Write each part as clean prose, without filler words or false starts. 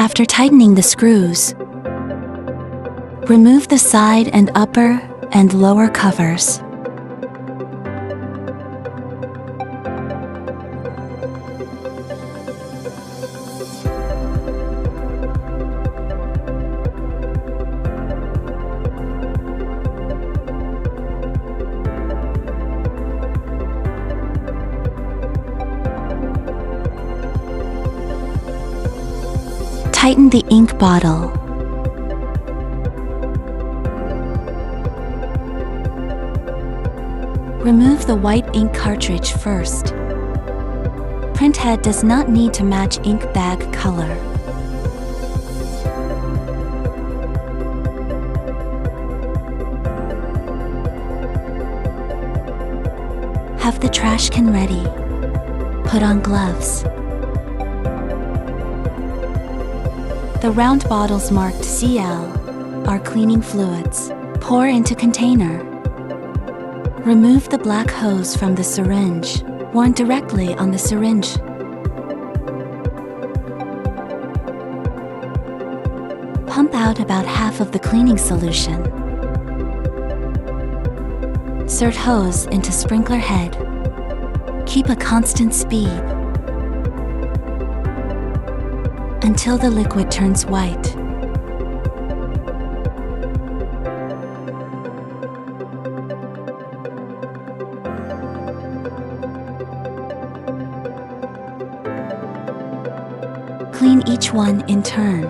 After tightening the screws, remove the side and upper and lower covers. Tighten the ink bottle. Remove the white ink cartridge first. Print head does not need to match ink bag color. Have the trash can ready. Put on gloves. The round bottles marked CL are cleaning fluids. Pour into container. Remove the black hose from the syringe, worn directly on the syringe. Pump out about half of the cleaning solution. Insert hose into sprinkler head. Keep a constant speed until the liquid turns white. Clean each one in turn.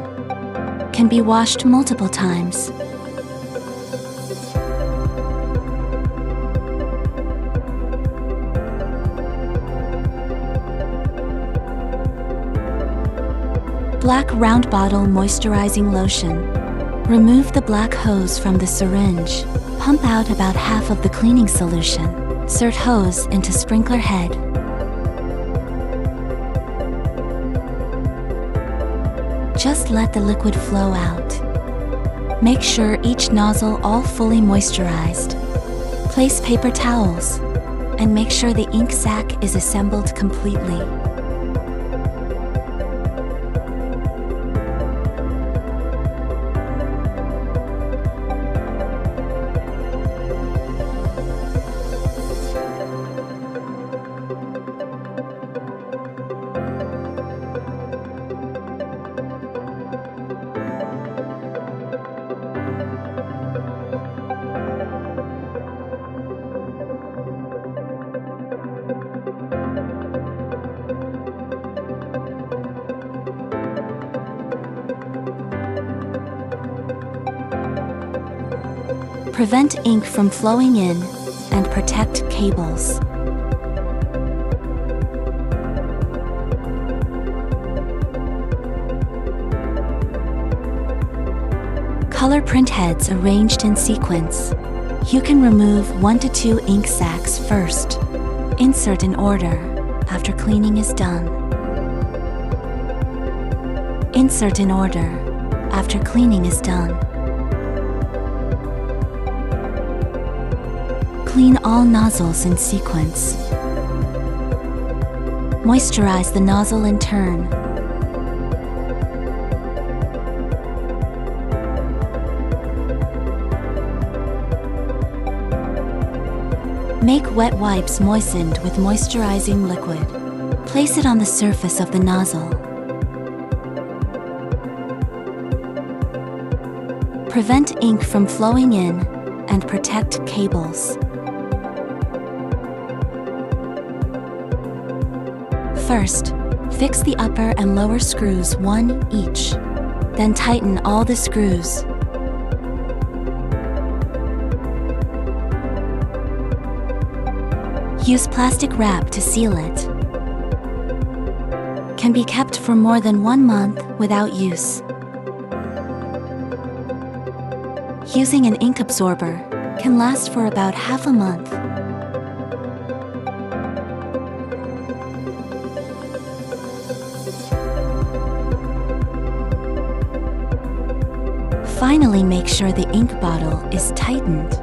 Can be washed multiple times. Black round bottle moisturizing lotion. Remove the black hose from the syringe. Pump out about half of the cleaning solution. Insert hose into sprinkler head. Just let the liquid flow out. Make sure each nozzle all fully moisturized. Place paper towels and make sure the ink sac is assembled completely. Prevent ink from flowing in and protect cables. Color print heads arranged in sequence. You can remove 1 to 2 ink sacs first. Insert in order after cleaning is done. Insert in order after cleaning is done. Clean all nozzles in sequence. Moisturize the nozzle in turn. Make wet wipes moistened with moisturizing liquid. Place it on the surface of the nozzle. Prevent ink from flowing in and protect cables. First, fix the upper and lower screws one each. Then tighten all the screws. Use plastic wrap to seal it. Can be kept for more than 1 month without use. Using an ink absorber can last for about half a month. Finally, make sure the ink bottle is tightened.